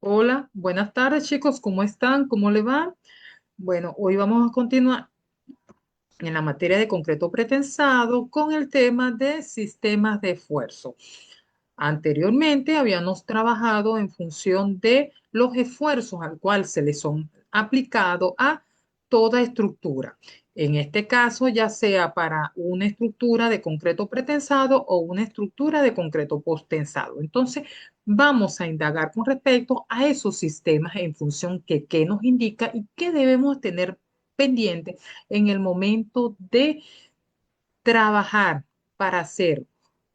Hola, buenas tardes chicos, ¿cómo están? ¿Cómo le va? Bueno, hoy vamos a continuar en la materia de concreto pretensado con el tema de sistemas de esfuerzo. Anteriormente habíamos trabajado en función de los esfuerzos al cual se les son aplicado a toda estructura. En este caso, ya sea para una estructura de concreto pretensado o una estructura de concreto posttensado. Entonces, vamos a indagar con respecto a esos sistemas en función que qué nos indica y qué debemos tener pendiente en el momento de trabajar para hacer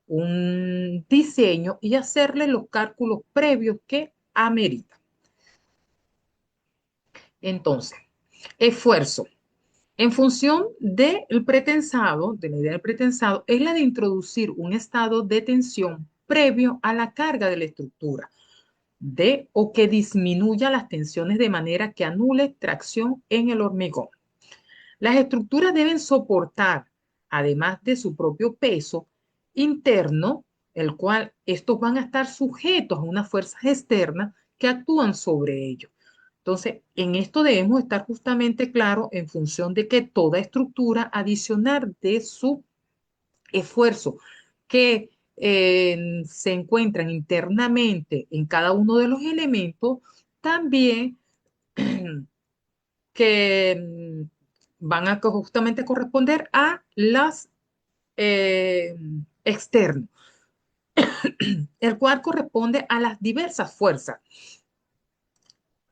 un diseño y hacerle los cálculos previos que amerita. Entonces, esfuerzo. En función del pretensado, de la idea del pretensado, es la de introducir un estado de tensión previo a la carga de la estructura, de o que disminuya las tensiones de manera que anule tracción en el hormigón. Las estructuras deben soportar, además de su propio peso interno, el cual estos van a estar sujetos a unas fuerzas externas que actúan sobre ellos. Entonces, en esto debemos estar justamente claros en función de que toda estructura adicional de su esfuerzo que se encuentran internamente en cada uno de los elementos, también que van a justamente corresponder a las externas, el cual corresponde a las diversas fuerzas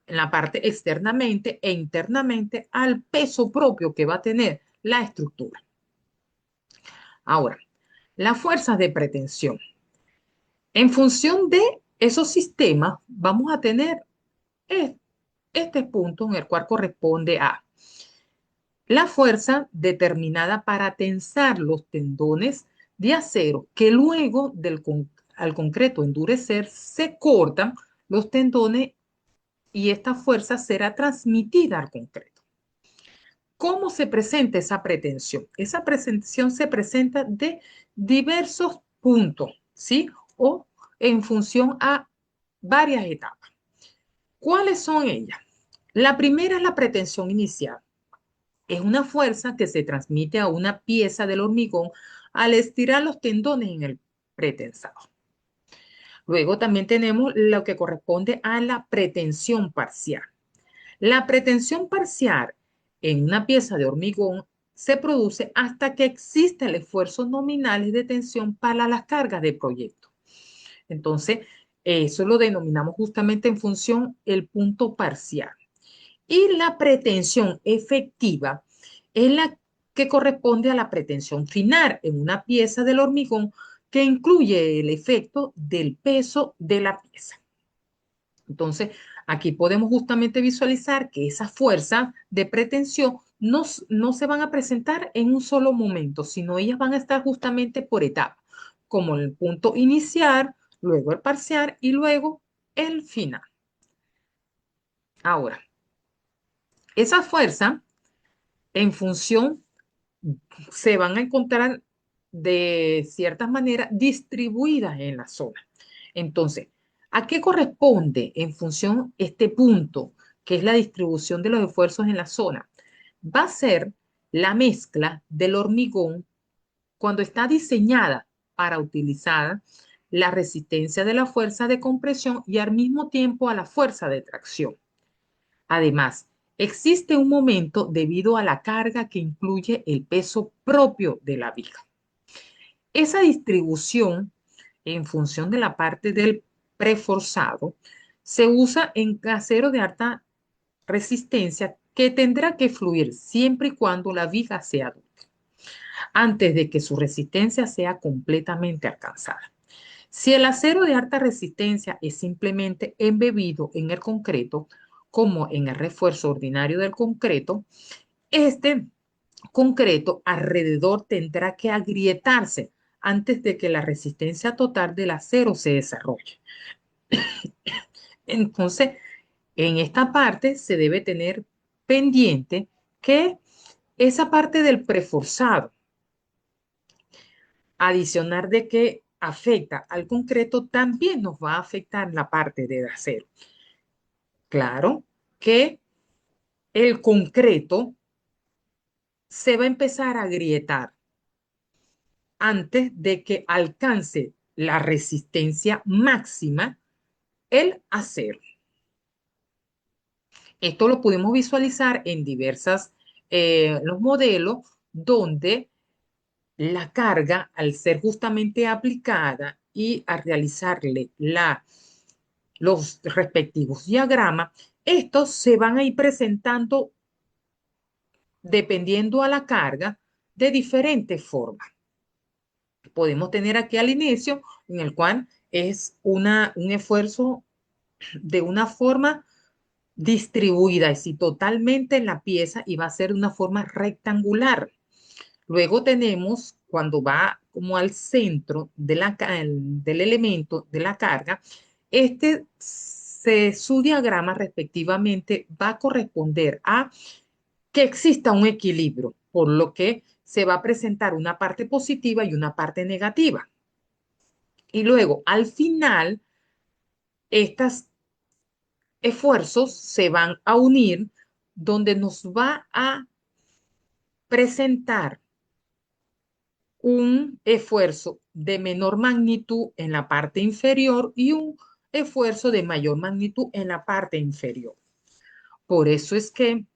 en la parte externamente e internamente al peso propio que va a tener la estructura. Ahora, las fuerzas de pretensión. En función de esos sistemas, vamos a tener este punto en el cual corresponde a la fuerza determinada para tensar los tendones de acero que luego al concreto endurecer se cortan los tendones y esta fuerza será transmitida al concreto. ¿Cómo se presenta esa pretensión? Esa pretensión se presenta de diversos puntos, ¿sí? O en función a varias etapas. ¿Cuáles son ellas? La primera es la pretensión inicial. Es una fuerza que se transmite a una pieza del hormigón al estirar los tendones en el pretensado. Luego también tenemos lo que corresponde a la pretensión parcial. La pretensión parcial en una pieza de hormigón se produce hasta que exista el esfuerzo nominal de tensión para las cargas de proyecto. Entonces, eso lo denominamos justamente en función el punto parcial. Y la pretensión efectiva es la que corresponde a la pretensión final en una pieza del hormigón que incluye el efecto del peso de la pieza. Entonces, aquí podemos justamente visualizar que esas fuerzas de pretensión no se van a presentar en un solo momento, sino ellas van a estar justamente por etapas, como el punto inicial, luego el parcial y luego el final. Ahora, esa fuerza en función se van a encontrar de ciertas maneras distribuidas en la zona. Entonces, ¿a qué corresponde en función este punto, que es la distribución de los esfuerzos en la zona? Va a ser la mezcla del hormigón cuando está diseñada para utilizar la resistencia de la fuerza de compresión y al mismo tiempo a la fuerza de tracción. Además, existe un momento debido a la carga que incluye el peso propio de la viga. Esa distribución en función de la parte del preforzado se usa en acero de alta resistencia que tendrá que fluir siempre y cuando la viga sea dura, antes de que su resistencia sea completamente alcanzada. Si el acero de alta resistencia es simplemente embebido en el concreto, como en el refuerzo ordinario del concreto, este concreto alrededor tendrá que agrietarse antes de que la resistencia total del acero se desarrolle. Entonces, en esta parte se debe tener pendiente que esa parte del preforzado, adicional de que afecta al concreto, también nos va a afectar la parte del acero. Claro que el concreto se va a empezar a agrietar antes de que alcance la resistencia máxima el acero. Esto lo podemos visualizar en los modelos donde la carga, al ser justamente aplicada y a realizarle los respectivos diagramas, estos se van a ir presentando dependiendo a la carga de diferentes formas. Podemos tener aquí al inicio en el cual es un esfuerzo de una forma distribuida, es decir, totalmente en la pieza y va a ser de una forma rectangular. Luego tenemos cuando va como al centro del elemento de la carga, su diagrama respectivamente va a corresponder a que exista un equilibrio, por lo que se va a presentar una parte positiva y una parte negativa. Y luego, al final, estos esfuerzos se van a unir donde nos va a presentar un esfuerzo de menor magnitud en la parte inferior y un esfuerzo de mayor magnitud en la parte inferior. Por eso es que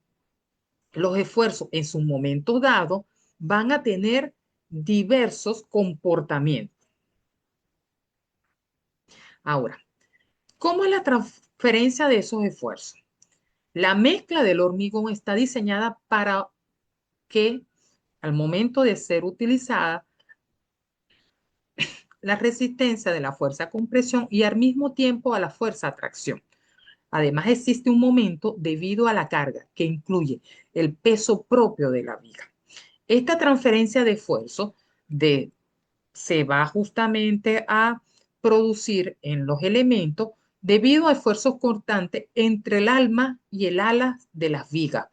los esfuerzos en su momento dado van a tener diversos comportamientos. Ahora, ¿cómo es la transferencia de esos esfuerzos? La mezcla del hormigón está diseñada para que al momento de ser utilizada, la resistencia de la fuerza de compresión y al mismo tiempo a la fuerza de atracción. Además, existe un momento debido a la carga que incluye el peso propio de la viga. Esta transferencia de esfuerzo se va justamente a producir en los elementos debido a esfuerzos constantes entre el alma y el ala de las vigas,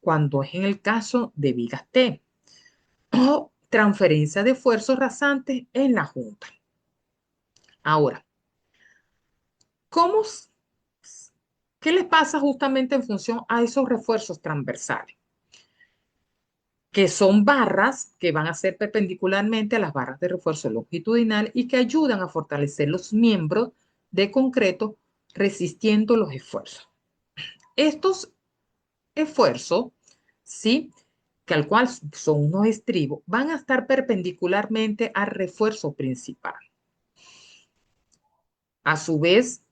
cuando es en el caso de vigas T, o transferencia de esfuerzos rasantes en la junta. Ahora, ¿cómo, qué les pasa justamente en función a esos refuerzos transversales? Que son barras que van a ser perpendicularmente a las barras de refuerzo longitudinal y que ayudan a fortalecer los miembros de concreto resistiendo los esfuerzos. Estos esfuerzos, ¿sí? Que al cual son unos estribos, van a estar perpendicularmente al refuerzo principal. A su vez,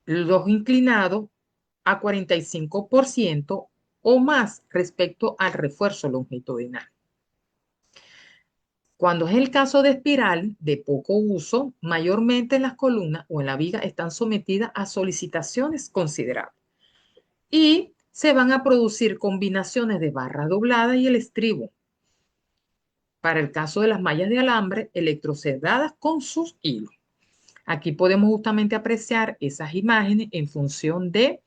los inclinados a 45% o más respecto al refuerzo longitudinal. Cuando es el caso de espiral de poco uso, mayormente en las columnas o en la viga están sometidas a solicitaciones considerables y se van a producir combinaciones de barra doblada y el estribo. Para el caso de las mallas de alambre, electrocerdadas con sus hilos. Aquí podemos justamente apreciar esas imágenes en función de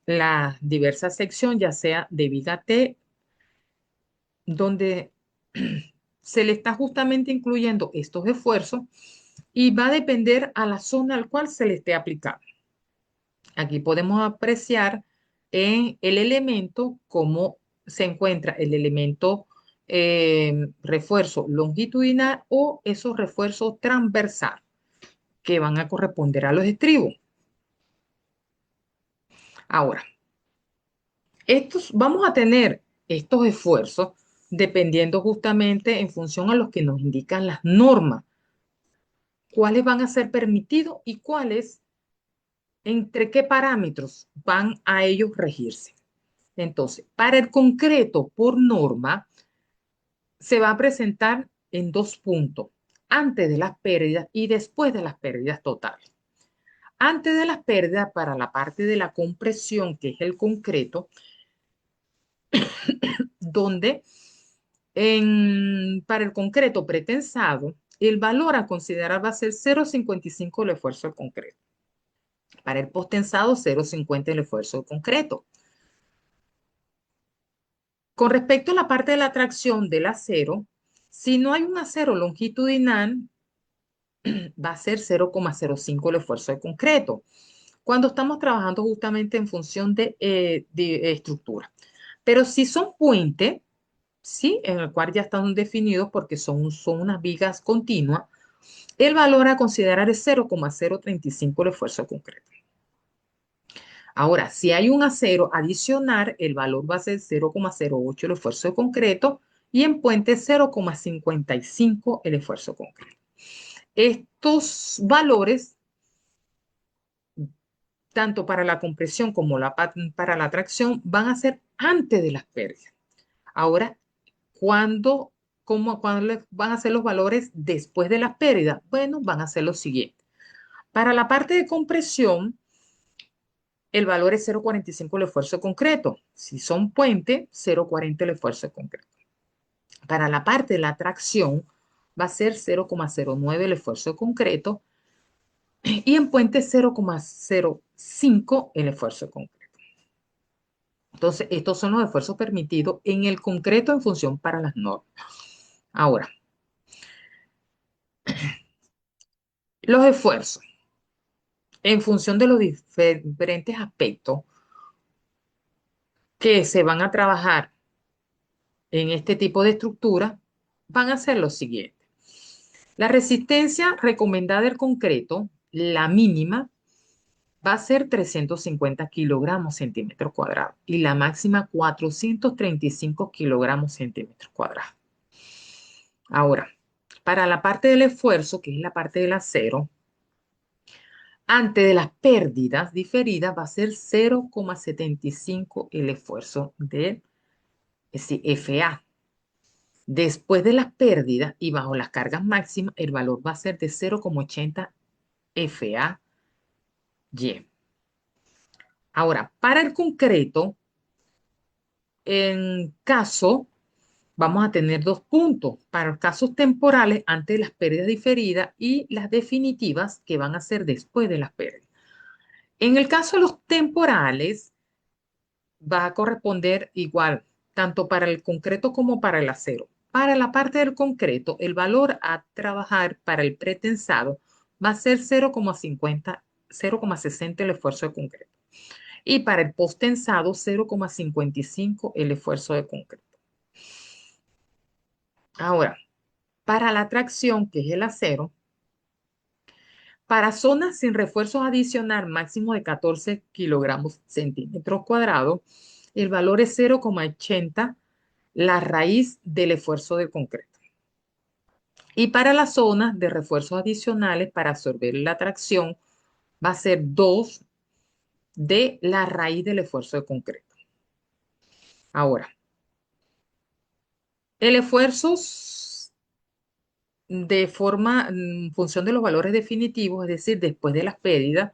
la diversa sección, ya sea de viga T, donde se le está justamente incluyendo estos esfuerzos y va a depender a la zona al cual se le esté aplicando. Aquí podemos apreciar en el elemento cómo se encuentra el elemento refuerzo longitudinal o esos refuerzos transversales que van a corresponder a los estribos. Ahora, vamos a tener estos esfuerzos dependiendo justamente en función a los que nos indican las normas, cuáles van a ser permitidos y cuáles, entre qué parámetros van a ellos regirse. Entonces, para el concreto, por norma, se va a presentar en dos puntos, antes de las pérdidas y después de las pérdidas totales. Antes de las pérdidas, para la parte de la compresión, que es el concreto, donde para el concreto pretensado, el valor a considerar va a ser 0,55 el esfuerzo del concreto. Para el postensado, 0,50 el esfuerzo del concreto. Con respecto a la parte de la tracción del acero, si no hay un acero longitudinal, va a ser 0,05 el esfuerzo de concreto. cuando estamos trabajando justamente en función de estructura. Pero si son puentes, ¿sí? En el cual ya están definidos porque son unas vigas continuas, el valor a considerar es 0,035 el esfuerzo concreto. Ahora, si hay un acero adicional, el valor va a ser 0,08 el esfuerzo concreto y en puente 0,55 el esfuerzo concreto. Estos valores, tanto para la compresión como para la tracción, van a ser antes de las pérdidas. Ahora, ¿cuándo, cuándo van a ser los valores después de las pérdidas? Bueno, van a ser los siguientes. Para la parte de compresión, el valor es 0,45 el esfuerzo concreto. Si son puente, 0,40 el esfuerzo concreto. Para la parte de la tracción, va a ser 0,09 el esfuerzo concreto y en puente 0,05 el esfuerzo concreto. Entonces, estos son los esfuerzos permitidos en el concreto en función para las normas. Ahora, los esfuerzos en función de los diferentes aspectos que se van a trabajar en este tipo de estructura van a ser los siguientes. La resistencia recomendada del concreto, la mínima, va a ser 350 kilogramos centímetros cuadrados y la máxima 435 kilogramos centímetros cuadrados. Ahora, para la parte del esfuerzo, que es la parte del acero, antes de las pérdidas diferidas va a ser 0,75 el esfuerzo de FA. Después de las pérdidas y bajo las cargas máximas, el valor va a ser de 0,80 FA-Y. Ahora, para el concreto, en caso, vamos a tener dos puntos. Para los casos temporales, antes de las pérdidas diferidas y las definitivas, que van a ser después de las pérdidas. En el caso de los temporales, va a corresponder igual, tanto para el concreto como para el acero. Para la parte del concreto, el valor a trabajar para el pretensado va a ser 0,50, 0,60 el esfuerzo de concreto. Y para el posttensado, 0,55 el esfuerzo de concreto. Ahora, para la tracción, que es el acero, para zonas sin refuerzos adicional máximo de 14 kilogramos centímetros cuadrados, el valor es 0,80 la raíz del esfuerzo de concreto. Y para las zonas de refuerzos adicionales para absorber la tracción, va a ser 2 de la raíz del esfuerzo de concreto. Ahora, el esfuerzo de forma, en función de los valores definitivos, es decir, después de las pérdidas,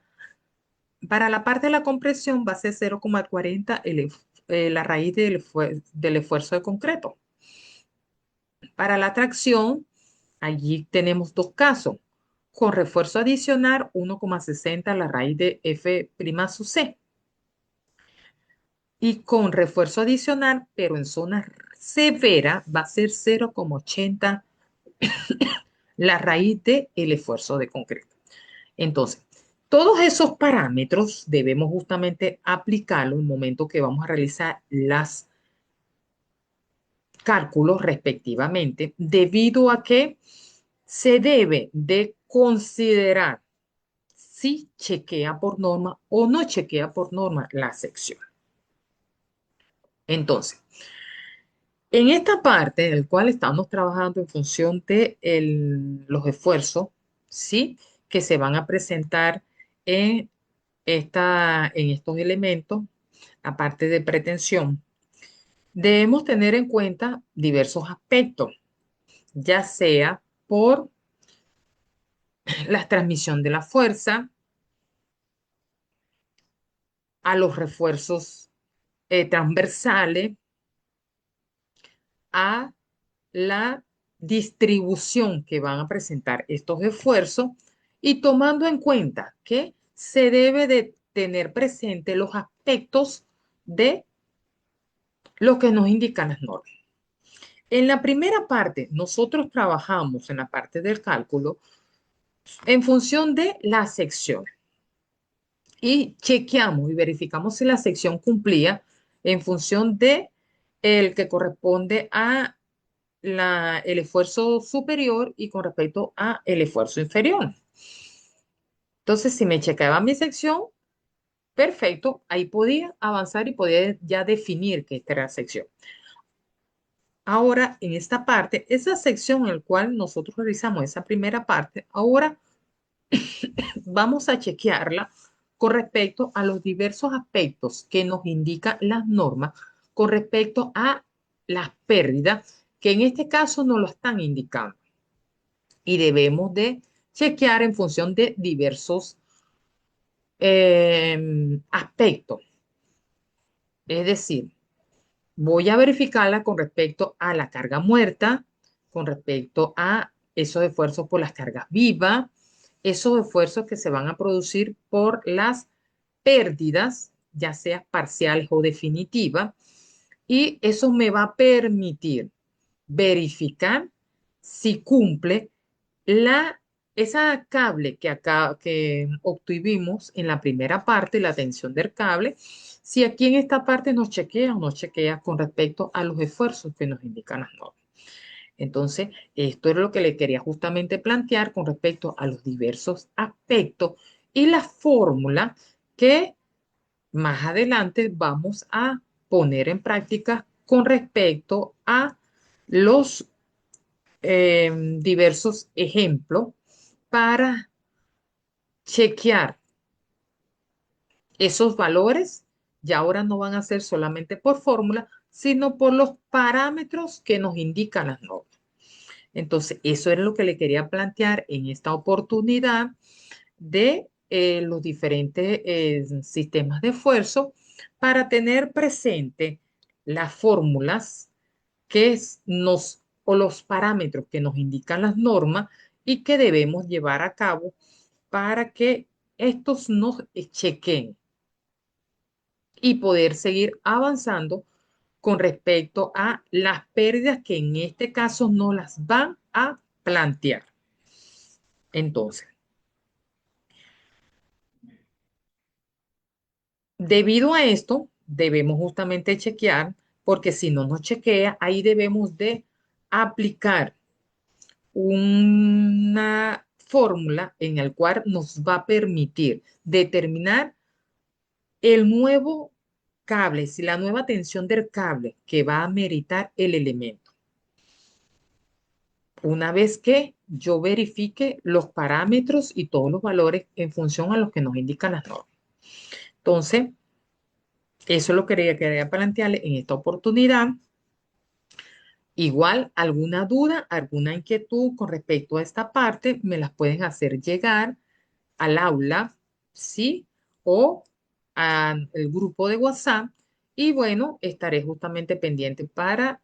para la parte de la compresión va a ser 0,40 la raíz del esfuerzo de concreto. Para la tracción, allí tenemos dos casos. Con refuerzo adicional, 1,60 la raíz de F' sub C. Y con refuerzo adicional, pero en zona severa, va a ser 0,80 la raíz del esfuerzo de concreto. Entonces, todos esos parámetros debemos justamente aplicarlos en el momento que vamos a realizar los cálculos respectivamente, debido a que se debe de considerar si chequea por norma o no chequea por norma la sección. Entonces, en esta parte en la cual estamos trabajando en función de los esfuerzos, ¿sí? Que se van a presentar en, en estos elementos, aparte de pretensión, debemos tener en cuenta diversos aspectos, ya sea por la transmisión de la fuerza, a los refuerzos transversales, a la distribución que van a presentar estos esfuerzos y tomando en cuenta que se debe de tener presente los aspectos de lo que nos indican las normas. En la primera parte, nosotros trabajamos en la parte del cálculo en función de las secciones. y chequeamos y verificamos si la sección cumplía en función de el que corresponde a el esfuerzo superior y con respecto a el esfuerzo inferior. Entonces, si me checaba mi sección, perfecto, ahí podía avanzar y podía ya definir que esta era la sección. Ahora, en esta parte, esa sección en la cual nosotros realizamos esa primera parte, ahora vamos a chequearla con respecto a los diversos aspectos que nos indican las normas con respecto a las pérdidas, que en este caso nos lo están indicando. Y debemos de chequear en función de diversos aspectos. Es decir, voy a verificarla con respecto a la carga muerta, con respecto a esos esfuerzos por las cargas vivas, esos esfuerzos que se van a producir por las pérdidas, ya sea parciales o definitivas, y eso me va a permitir verificar si cumple la, esa cable que acá que obtuvimos en la primera parte, la tensión del cable, si aquí en esta parte nos chequea o no chequea con respecto a los esfuerzos que nos indican las normas. Entonces, esto es lo que le quería justamente plantear con respecto a los diversos aspectos y la fórmula que más adelante vamos a poner en práctica con respecto a los diversos ejemplos para chequear esos valores. Ya ahora no van a ser solamente por fórmula, sino por los parámetros que nos indican las normas. Entonces, eso es lo que le quería plantear en esta oportunidad de los diferentes sistemas de esfuerzo para tener presente las fórmulas o los parámetros que nos indican las normas y que debemos llevar a cabo para que estos nos chequen y poder seguir avanzando con respecto a las pérdidas que en este caso no las van a plantear. Entonces, debido a esto, debemos justamente chequear, porque si no nos chequea, ahí debemos de aplicar una fórmula en el cual nos va a permitir determinar el nuevo cable, si la nueva tensión del cable que va a meritar el elemento. Una vez que yo verifique los parámetros y todos los valores en función a los que nos indican las normas. Entonces, eso es lo que quería plantearle en esta oportunidad. Igual, alguna duda, alguna inquietud con respecto a esta parte, me las pueden hacer llegar al aula, ¿sí? O al grupo de WhatsApp. Y bueno, estaré justamente pendiente para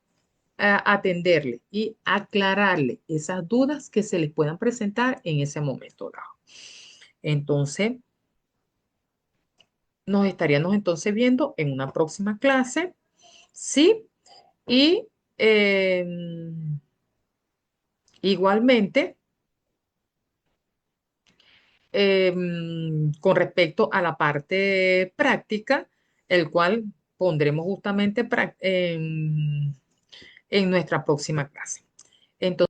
atenderle y aclararle esas dudas que se les puedan presentar en ese momento dado. Entonces, nos estaríamos entonces viendo en una próxima clase, ¿sí? Y igualmente, con respecto a la parte práctica, el cual pondremos justamente en nuestra próxima clase. Entonces,